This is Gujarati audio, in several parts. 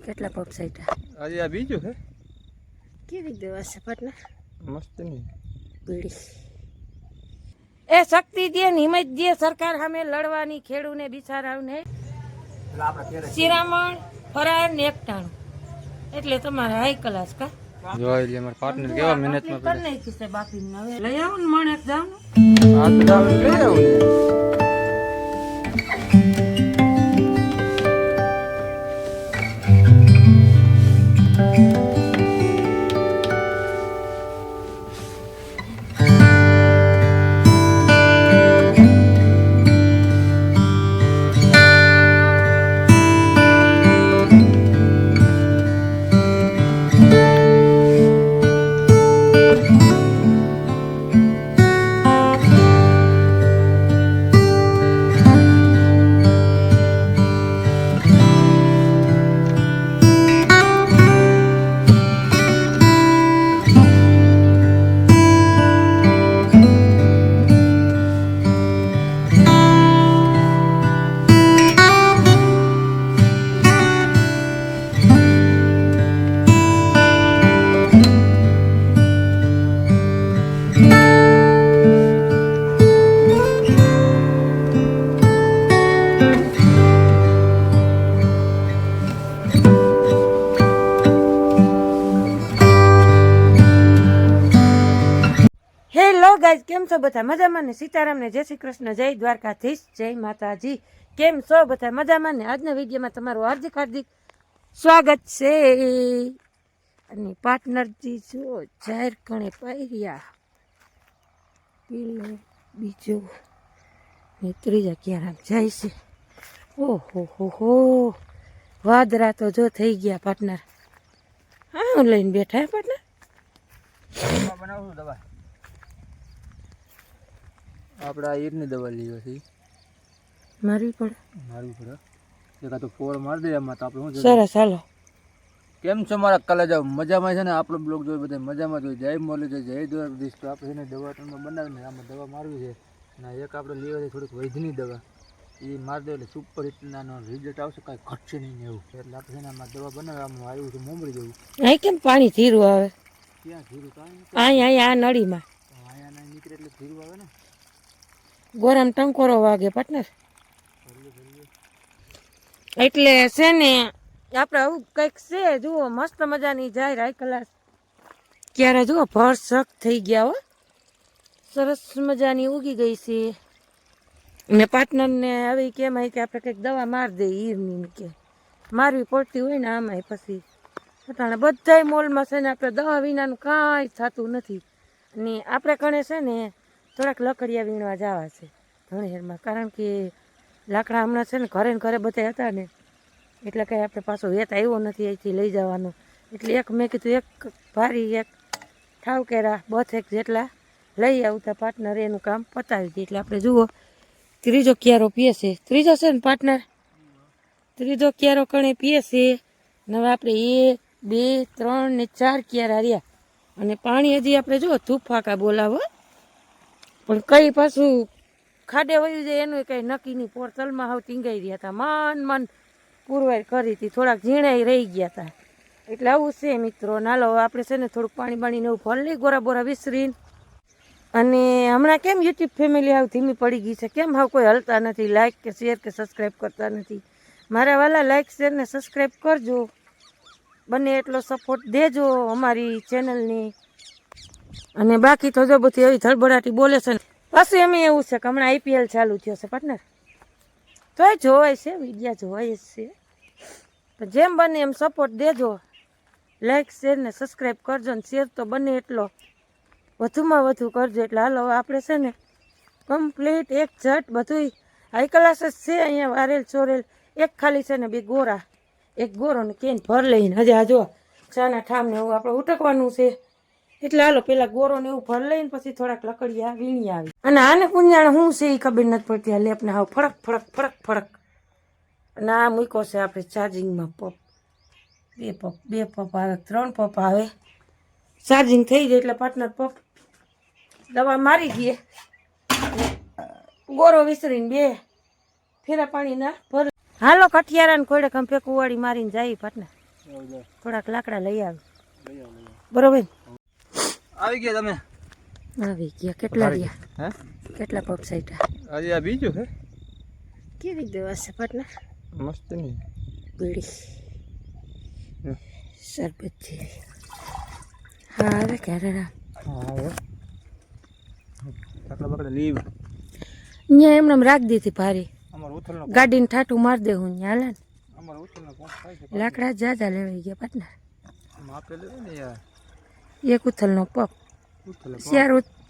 કેટલા પપ સાઈટા આજે આ બીજું છે કેવી દવા છે પાટના મસ્ત નહીં પીડી એ શક્તિ દે ને હિંમત દે સરકાર સામે લડવાની ખેડૂને બિચારાઓને શિરામણ ફરાર ને એકટાણું એટલે તમારે હાઈ ક્લાસ કા જોઈ લે મારા પાર્ટનર કેવા મહેનતમાં કર નાખી છે બાકી હવે લઈ આવો ને મણ એક જાવ ને આ તો જાવ લઈ આવું ને ગાઈસ કેમ છો બધા મજામાં ને સીતારામ ને જય શ્રી કૃષ્ણ જય દ્વારકાધીશ જય માતાજી કેમ છો બધા મજામાં ને આજના વિડીયોમાં તમારું હાર્દિક હાર્દિક સ્વાગત છે અને પાર્ટનરજી જો જાહેર કણે પાયર્યા પેલો બીજો ને ત્રીજા ક્યારામ જાય છે ઓહો હો વાદરા તો જો થઈ ગયા પાર્ટનર હા લઈને બેઠા પાર્ટનર બનાવું દવા આપણે આ ઈરની દવા લીધી છે મારવી પડે એકા તો ફોર મારી દે એમાં તો આપણે શું સરસ હાલો કેમ છો મારા કલેજા મજામાં છે ને આપણો બ્લોગ જોઈ બધા મજામાં જોઈ જય મોલી છે જય દ્વારકાધીશ તો આપણે છે ને દવા ટનમાં બનાવીને આમાં દવા મારવી છે અને એક આપણે લેવા છે થોડીક વૈધની દવા એ મારી દે એટલે સુપર હિટનાનો રિઝલ્ટ આવશે કાંઈ ઘટશે નહીં ને એવું એટલે આપણે છે ને આમાં દવા બનાવવામાં આવ્યું છે મોમરી જેવું અહીં કેમ પાણી ધીરું આવે ક્યાં ધીરું તો અહીંયા આ નળીમાં અહીંયા ના નીકળે એટલે ધીરું આવે ને ગોરામ ટંકોરો વાગે પાર્ટનર એટલે છે ને આપણે આવું કંઈક છે જુઓ મસ્ત મજાની જાય હાઈ ક્લાસ ક્યારે જુઓ ભરસક થઈ ગયા હો સરસ મજાની ઉગી ગઈ છે ને પાર્ટનરને આવી કેમ કે આપણે કંઈક દવા મારી દઈએ ઈરની કે મારવી પડતી હોય ને આમાં પછી અટાણે બધાય મોલમાં છે ને આપણે દવા વિનાનું કાંઈ થતું નથી ને આપણે કણે છે ને થોડાક લકડિયા વીણવા જવા છે ધણેરમાં કારણ કે લાકડા હમણાં છે ને ઘરે ને ઘરે બધા હતા ને એટલે કંઈ આપણે પાછો વેત આવ્યો નથી અહીંથી લઈ જવાનો એટલે એક મેં કીધું એક ભારી એક ઠાવકેરા બથેક જેટલા લઈ આવતા પાર્ટનર એનું કામ પતાવી દે એટલે આપણે જુઓ ત્રીજો ક્યારો પીએ છે ત્રીજો છે ને પાર્ટનર ત્રીજો ક્યારો કણે પીએ છે ને હવે આપણે 1 2 3 ને 4 ક્યારા રહ્યા અને પાણી હજી આપણે જુઓ તુફાકા બોલાવો પણ કઈ પાછું ખાડે વયું જાય એનું કંઈ નક્કી નહીં પોર તલમાં હાવ ટીંગાઈ રહ્યા હતા મન પુરવાઈ કરી હતી થોડાક ઝીણાઈ રહી ગયા હતા એટલે આવું છે મિત્રો નાલો આપણે છે ને થોડુંક પાણી બાણીને એવું ભર લઈ ગોરા બોરા વિસરીને અને હમણાં કેમ યુટ્યુબ ફેમિલી હાવ ધીમી પડી ગઈ છે કેમ હાવ કોઈ હલતા નથી લાઇક કે શેર કે સબસ્ક્રાઈબ કરતા નથી મારા વાલા લાઇક શેર ને સબસ્ક્રાઈબ કરજો બને એટલો સપોર્ટ દેજો અમારી ચેનલની અને બાકી તો જો બધી એવી ધડબડાટી બોલે છે ને પાછું એમ એવું છે કે હમણાં IPL ચાલુ થયો છે પાર્ટનર તોય જોવાય છે વિડીયા જોવાય જ છે પણ જેમ બને એમ સપોર્ટ દેજો લાઈક શેર ને સબસ્ક્રાઈબ કરજો ને શેર તો બને એટલો વધુમાં વધુ કરજો એટલે હાલો આપણે છે ને કમ્પ્લીટ એક ઝટ બધું હાઈ ક્લાસ જ છે અહીંયા વારેલ ચોરેલ એક ખાલી છે ને બે ગોરા એક ગોરો ને કેન ભર લઈને હજી આ જો ચાના ઠામને એવું આપણે ઉટકવાનું છે એટલે હાલો પેલા ગોરો ને એવું ભર લઈને પછી થોડાક લકડિયા વીણી આવી અને આને પુંજાણ શું છે એ ખબર નથી પડતી આ લેપને હાવ ફડક અને આ મૂક્યો છે આપણે ચાર્જિંગમાં પપ બે પપ આવે 3 પપ આવે ચાર્જિંગ થઈ જાય એટલે પાર્ટનર પપ દવા મારી દઈએ ગોરો વિસરીને 2 ફેરા પાણીના ભર હાલો કઠિયારા ને કોડે કંપે કુવાડી મારીને જાય પાર્ટનર થોડાક લાકડા લઈ આવ બરોબર. આવી ગયા તમે? આવી ગયા. કેટલા રહ્યા? હે કેટલા પપ સાઈટા? આજે આ બીજું છે. કેવી દવા છે પાટના? મસ્ત નહીં પીળી શરબત જેવી. હા હવે ક્યારે રામ હા હવે બકડા લીવ અહીંયા એમને રાખી દીધી ભારી. અમારો ઉથલનો ગાડીને ઠાઠું મારી દેવું ને હાલે ને. અમારો ઉથલનો કોણ થાય છે? લાકડા જાજા લેવાઈ ગયા પાટના. માપે લેવે ને યાર. એક ઉથલનો પપ. ઉથલ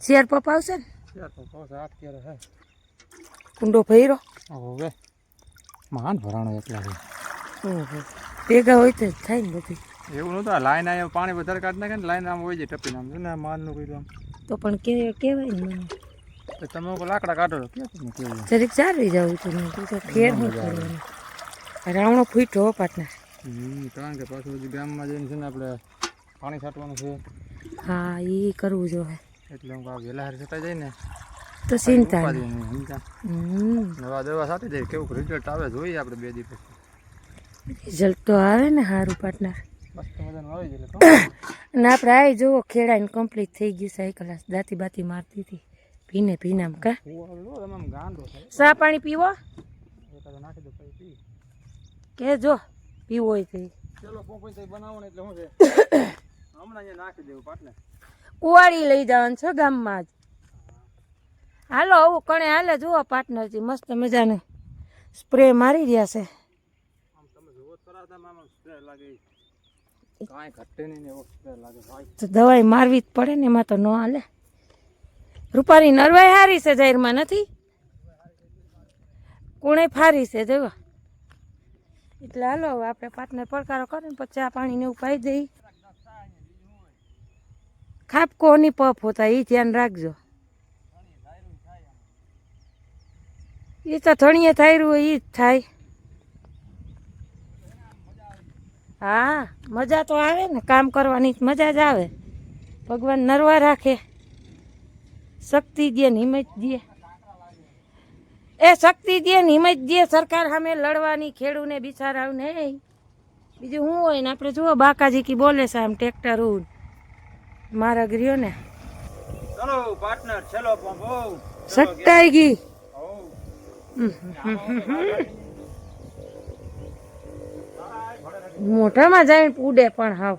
શેર પપ આવશે ને? યાર તો કોસ હાથ ક્યારે હે કુંડો ભર્યો. હવે મહાન ભરાણો એકલા છે. ઓહો ભેગા હોય તો જ થાય ને બધું. એવું નહોતું. લાઈન આ પાણી વધારે કાઢી નાખે ને લાઈન આમ હોય જાય ટપીને આમ ને માનનું કીધું આમ તો પણ કહેવાય ને મને તો તમે લોકો લાકડા કાઢો છો ક્યાં તમે કેવું જરીક ચાલી જવું તું ને તું તો ફેર શું કરવાનું. રાવણો ફૂટો પાટના. કારણ કે પાછું હજી ગામમાં જઈને છે ને આપણે પાણી છાંટવાનું છે હા એ કરવું જોઈએ એટલે હું વહેલા હારે છટાઈ જાય ને તો ચિંતા ઉપાધિ નહીં. નહીં સમજા. હમ દવા દવા છાંટી જાય કેવું રિઝલ્ટ આવે જોઈએ આપણે 2 દિવસ રિઝલ્ટ તો આવે ને સારું પાટના. મસ્ત મજાનું આવી જાય એટલે અને આપણે આ જુઓ ખેડાઈને કમ્પ્લીટ થઈ ગયું છે. ક્લાસ દાંતી બાતી મારતી હતી ભીને ભીનામ કા. તમે આમ ગાંડો થાય ચા પાણી પીવો એકાદો નાખી દો પછી પી. કે જો પીવો હોય તો ચલો પોપઈ બનાવો ને એટલે શું છે હમણાં અહીંયા નાખી દેવું પાટને. કુવાડી લઈ જવાનું છે ગામમાં જ. હાલો આવું કણે હાલે જુઓ પાર્ટનરજી મસ્ત મજાનું સ્પ્રે મારી રહ્યા છે. આમ તમે જુઓ ખરા તમે આમ સ્પ્રે લાગે કાંઈ ઘટે નહીં ને એવો સ્પ્રે લાગે ભાઈ. તો દવાઈ મારવી જ પડે ને એમાં તો ન હાલે. રૂપારી નરવાઈ હારી છે જાહેરમાં નથી કોણે ફારી છે જોવા. એટલે હાલો હવે આપણે પાર્ટનર પડકારો કરે ને પછી ચા પાણી ને એવું પાઈ દઈ. ખાપકો ની પપ હોતા એ ધ્યાન રાખજો. એ તો ધણીએ થાય હોય એ જ થાય. હા મજા તો આવે ને કામ કરવાની મજા જ આવે. ભગવાન નરવા રાખે શક્તિ દે ને હિંમત દે. એ શક્તિ દે ને હિંમત દે સરકાર સામે લડવાની ખેડૂને બિચારાવને. બીજું શું હોય ને આપણે જુઓ બાકાજી કી બોલે છે આમ ટ્રેક્ટર મારા ગૃહ્યો ને ચલો પાર્ટનર ચલો પંપો સટ્ટાઈ ગઈ. મોઢામાં જઈને ઉડે પણ હાવ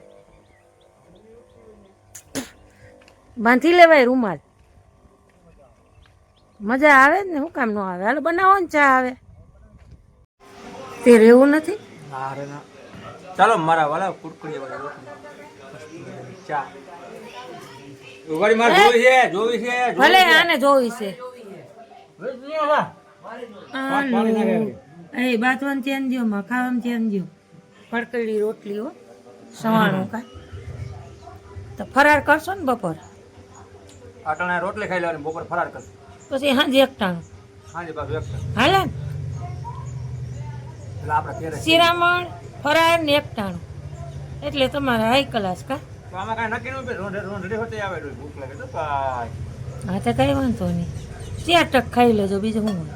બાંધી લેવાય રૂમાલ. મજા આવે ને શું કામ ન આવે. હાલો બનાવો ને ચા આવે તે રહેવું નથી. ચાલો મારા વાલા કુડકુડી વાળા રોટલી ચા ઉગાડી માર જોવી છે ભલે આને જોવી છે. એ બાથવાનું ધ્યાન દો માં ખાવાનું ધ્યાન દો. ફડકડી રોટલી હો સવાણું કા તો ફરાર કરશો ને બપોર. આટલા રોટલી ખાઈ લેવાની બપોર ફરાર કરશું પછી હાજી એકટાણું હાજી પાછું એક હાલે ને એટલે આપણે ઘેરે શિરામણ ફરાર ને એકટાણું એટલે તમારે હાઈ ક્લાસ કા. તો આમાં કાંઈ નક્કી નહીં રોંઢડી હોતી આવે ભૂખ લાગે તો કાંઈ હા તો કઈ વાંધો નહીં 4 ટક ખાઈ લેજો બીજું શું હોય.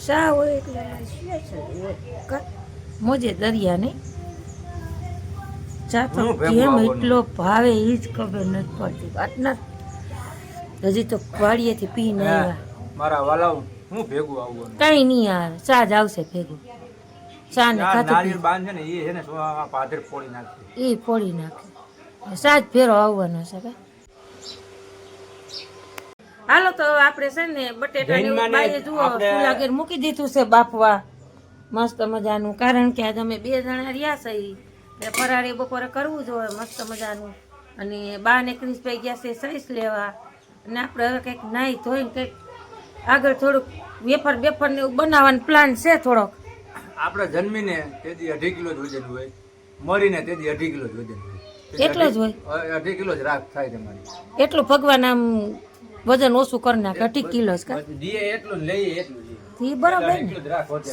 ચા હોય એટલે મોજે દરિયા નહીં. ચા તો કેમ એટલો ભાવે એ જ ખબર નથી પડતી. પાર્ટનર હજી તો વાડીએથી પીને આવ્યા. મારા વાલા હું ભેગું આવું કઈ નહીં આવે ચા જ આવશે ભેગું. ચા ને ખાતું નારિયેળ બાંધ છે ને એ છે ને પાદર ફોડી નાખે એ ફોડી નાખે. સાજ ફેરો આવવાનો છે કે. હાલો તો આપણે છે ને બટેટા બાઈએ જુઓ ફૂલાગીર મૂકી દીધું છે બાફવા મસ્ત મજાનું. કારણ કે આજ અમે 2 જણા રહ્યા છે એટલે ફરાળી બપોરે કરવું જોઈએ મસ્ત મજાનું. અને 22 પૈ ગયા છે સહીસ લેવા. અને આપણે હવે કંઈક નાહી ધોઈને કંઈક આગળ થોડુંક વેફર બેફર ને એવું બનાવવાનો પ્લાન છે થોડોક. આપણે જન્મીને તેથી 2.5 કિલો જ વજન હોય મરીને તેથી 2.5 કિલો જ વજન હોય. એટલો જ હોય 2.5 કિલો જ રાખ થાય તમારી. એટલું ભગવાન આમ વજન ઓછું કરી નાખે 2.5 કિલો જ કા. દીએ એટલું લઈએ એટલું એ બરાબર ને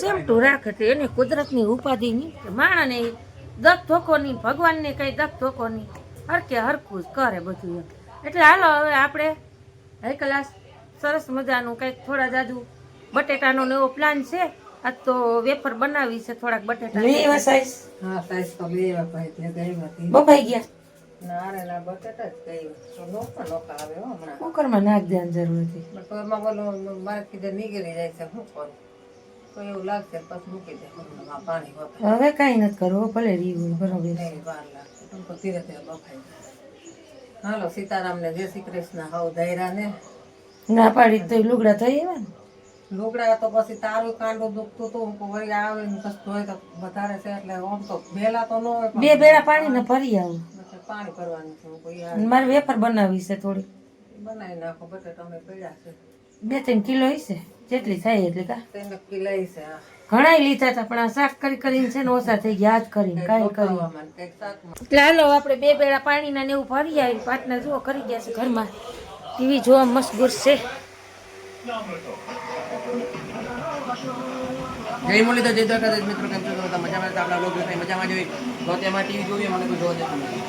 સેમ ટુ રાખે તો એને કુદરતની ઉપાધિ નહીં માણાને દખ ધોકો નહીં ભગવાનને કઈ દખ ધોકો નહીં હરકે હરખું જ કરે બધું એમ. એટલે હાલો હવે આપણે હાઈ ક્લાસ સરસ મજાનું કંઈક થોડા જાજુ બટેટાનો ને એવો પ્લાન છે. આ તો વેફર બનાવી છે થોડાક બટેટા લઈ એવા સાઈઝ હા સાઈઝ તો લેવા ભાઈ તે ગઈ હતી બફાઈ ગયા ના રે ના બટેટા જ ગઈ તો નોકા આવે હો હમણાં કુકરમાં નાખ દેવાની જરૂર હતી પણ તો એમાં બોલો મારે કીધે નીકળી જાય છે શું કરું તો એવું લાગશે પછી મૂકી દે પાણી વપરાય હવે કાંઈ નથી કરવું ભલે રીવું બરોબર નહીં વાર લાગશે તો ધીરે ધીરે બફાઈ જાય હાલો સીતારામને જય શ્રી કૃષ્ણ હાવ ધૈર્યા ને ના પાડી તો લુગડા થઈ એવા ને લુગડા તો પછી તારું કાંડું દુખતું હતું વળી આવે ને કશું હોય તો વધારે છે એટલે આમ તો ભેલા તો ન હોય બે બેડા પાણીને ભરી આવું પછી પાણી ભરવાનું છે કોઈ અને મારે વેફર બનાવવી છે થોડી બનાવી નાખો બટેટા અમે પડ્યા છે 2-3 કિલો હશે જેટલી થાય એટલી કા 3 નક્કી લઈ છે આ ઘણા લીધા હતા પણ આ શાક કરીને છે ને ઓછા થઈ ગયા આજ કરીને કાંઈ કરી ખાવામાં કંઈક શાકમાં એટલે હાલો આપણે 2 બેડા પાણીના ને એવું ભરી આવી પાટના જુઓ કરી ગયા છે ઘરમાં ટીવી જોવા મશગુર છે જય મુરલીધર જય દ્વારકાધીશ મિત્રો, કેમ છો તમે? મજામાં? તો આપણા બ્લોગ જોઈને મજામાં જોઈ તો તેમાં ટીવી જોઈએ મને કોઈ જોવા દેતું નથી.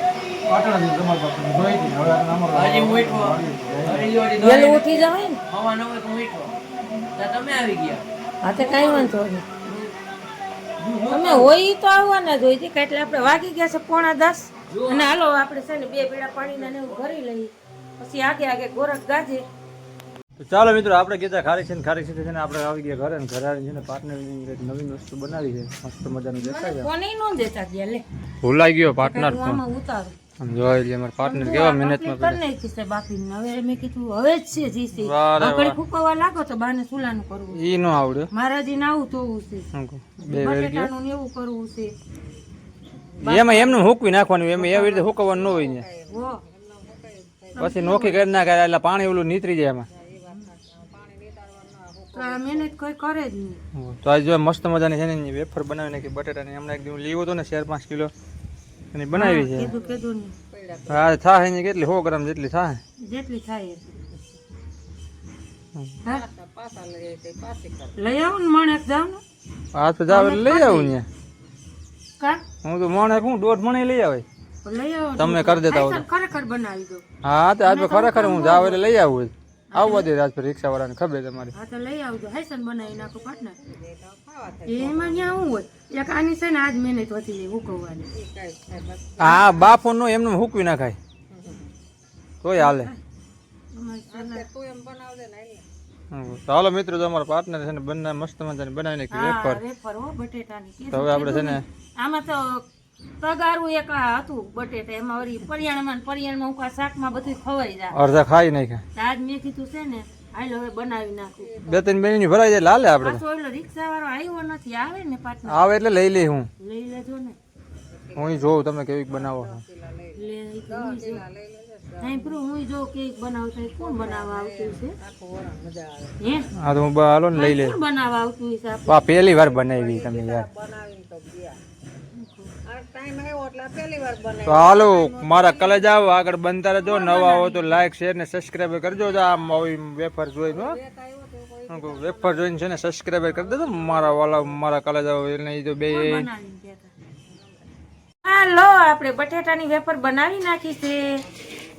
હજી હું ઉઠવો વહેલું ઉઠી જવાય ને હવા ન હોય તો હું ઉઠવો ત્યાં તમે આવી ગયા. હા તો કાંઈ વાંધો નહીં અમે હોય તો આવવાના જ હોય છે એટલે આપણે વાગી ગયા છે 9:45 અને હાલો આપણે છે ને 2 બેડા પાણીના ને એવું ભરી લઈએ પછી આગે ગોરખ ગાજે. તો ચાલો મિત્રો, આપણે કીધા ખારી છે ને આપણે આવી ગયા ઘરે ને ઘરે આવીને છે ને પાર્ટનરની એક નવીન વસ્તુ બનાવી છે મસ્ત મજાનું દેખાય છે. ફોન ય ન દેતા ગયા લે ભૂલાઈ ગયો પાર્ટનર હું આમાં ઉતારું જોઈ લે અમારા પાર્ટનર કેવા મહેનતમાં કરી નાખી છે બાફીને હવે મેં કીધું હવે જ છે જીસી આગળ ફૂકવા લાગો તો બાને સુલાનું કરવું ઈ નો આવડે મારા જી નાવું ધોવું છે બે વેર બટેટાનું ને એવું કરવું છે એમાં એમનું હુકવી નાખવાનું, એમાં એવી રીતે હુકવવાનું ન હોય ને હો પછી નોખી કરી નાખે એટલે પાણી ઓલું નીતરી જાય એમાં. તો આ મહેનત કોઈ કરે જ નહીં. તો આજે જો મસ્ત મજાની છે ને વેફર બનાવી નાખી બટેટાની. હમણાં એક દિવસ લીવો હતો ને 4-5 કિલો એની બનાવી છે. કીધું નહીં હા થાય ને કેટલી 100 ગ્રામ જેટલી થાય. જેટલી થાય પાછા લઈ જાય તે પાછી કર લઈ આવું ને મણેક જાવ ને આ તો જાવ એટલે લઈ આવું ને. કા હું તો મણે હું 1.5 મણે લઈ આવે લઈ આવો તમે કરી દેતા હો તો. ખરેખર બનાવી દો. હા તો આજે ખરેખર હું જાવ એટલે લઈ આવું. આવવા દે આજ રિક્ષા વાળાને ખબર તમારી. હા તો લઈ આવજો હાઈસન બનાવી નાખો પાટના એમાં ન્યા શું હોય એક આની છે ને આજ મહેનત વધી જાય હુકવવાની હા બાફો નો એમને હુકવી નાખાય તોય હાલે. તું એમ બનાવ દે ને ચાલો મિત્રો, તો અમારા પાર્ટનર છે ને બંને મસ્ત મજાની બનાવી નાખી વેફર. વેફર હો બટેટાની તો હવે આપણે છે ને આમાં તો તગારું એક આ હતું બટેટા એમાં વળી પરિયાણમાં ઉકા શાકમાં બધું ખવાઈ જાય અડધા ખાઈ નાખ્યા. આજ મેં કીધું છે ને હાલ હવે બનાવી નાખું 2-3 બેની ભરાઈ જાય લાલે આપણે. પાછો ઓલો રિક્ષા વાળો આવ્યો નથી આવે ને પાટના આવે એટલે લઈ લે. હું લઈ લેજો ને હું જોઉં તમે કેવી બનાવો છો. લે નહીં પ્રો હું જો કેક બનાવતા હોય કોણ બનાવવા આવતું છે હે હા તો હું હાલો ને લઈ લે. કોણ બનાવવા આવતું છે આ પહેલી વાર બનાવી તમે યાર. બનાવીને તો ગયા આ ટાઈમ આવ્યો એટલે પહેલી વાર બનાવી તો હાલો મારા કલેજ આવો આગળ બનતા રહેજો. નવા હો તો લાઈક શેર ને સબસ્ક્રાઈબ કરજો. આમ આવી વેફર જોઈને વેફર જોઈને છે ને સબસ્ક્રાઈબ કરી દેજો મારા વાલા મારા કલેજ આવો એટલે ઈ તો બે. હાલો આપણે બટેટાની વેફર બનાવી નાખી છે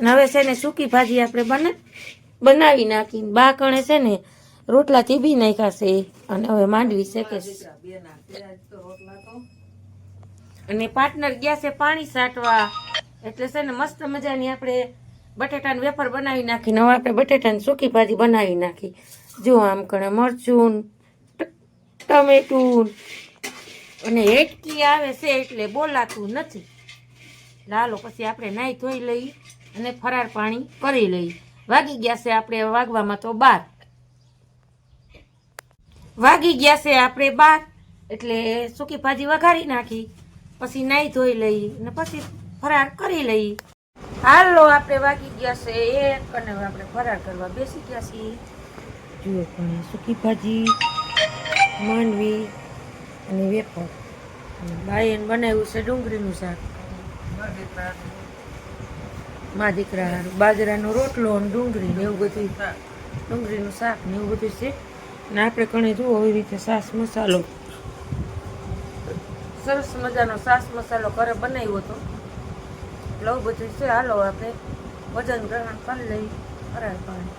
અને હવે છે ને સૂકી ભાજી આપણે બનાવી નાખી. બાકણે છે ને રોટલા તીબી નાખ્યા છે અને હવે માંડવી શેકે છે અને પાર્ટનર ગયા છે પાણી સાટવા એટલે છે ને મસ્ત મજાની આપણે બટેટાની વેફર બનાવી નાખી. હવે આપણે બટેટાની સૂકી ભાજી બનાવી નાખી. જો આમ કણે મરચું ટમેટું અને હેટકી આવે છે એટલે બોલાતું નથી. લાલો પછી આપણે નાહી ધોઈ લઈ અને ફરાર પાણી કરી લઈ. વાગી ગયા છે આપણે વાગવામાં તો 12 વાગી ગયા છે આપણે 12 એટલે સૂકી ભાજી વઘારી નાખી પછી નાહી ધોઈ લઈ અને પછી ફરાર કરી લઈ. હાલો આપણે વાગી ગયા છે 1 અને આપણે ફરાર કરવા બેસી ગયા છીએ. જુઓ પણ સૂકી ભાજી માંડવી અને વેફર અને બાયન બનાવ્યું છે ડુંગળીનું શાક. મા દીકરા બાજરાનો રોટલો અને ડુંગળી ને એવું બધું ડુંગળીનું શાક ને એવું બધું છે. ને આપણે કણે જુઓ એવી રીતે સાસ મસાલો સરસ મજાનો સાસ મસાલો ઘરે બનાવ્યો હતો એટલે બધું છે. હાલો આપણે વજન ગ્રહણ કરી લઈ ફરાળ પાણી.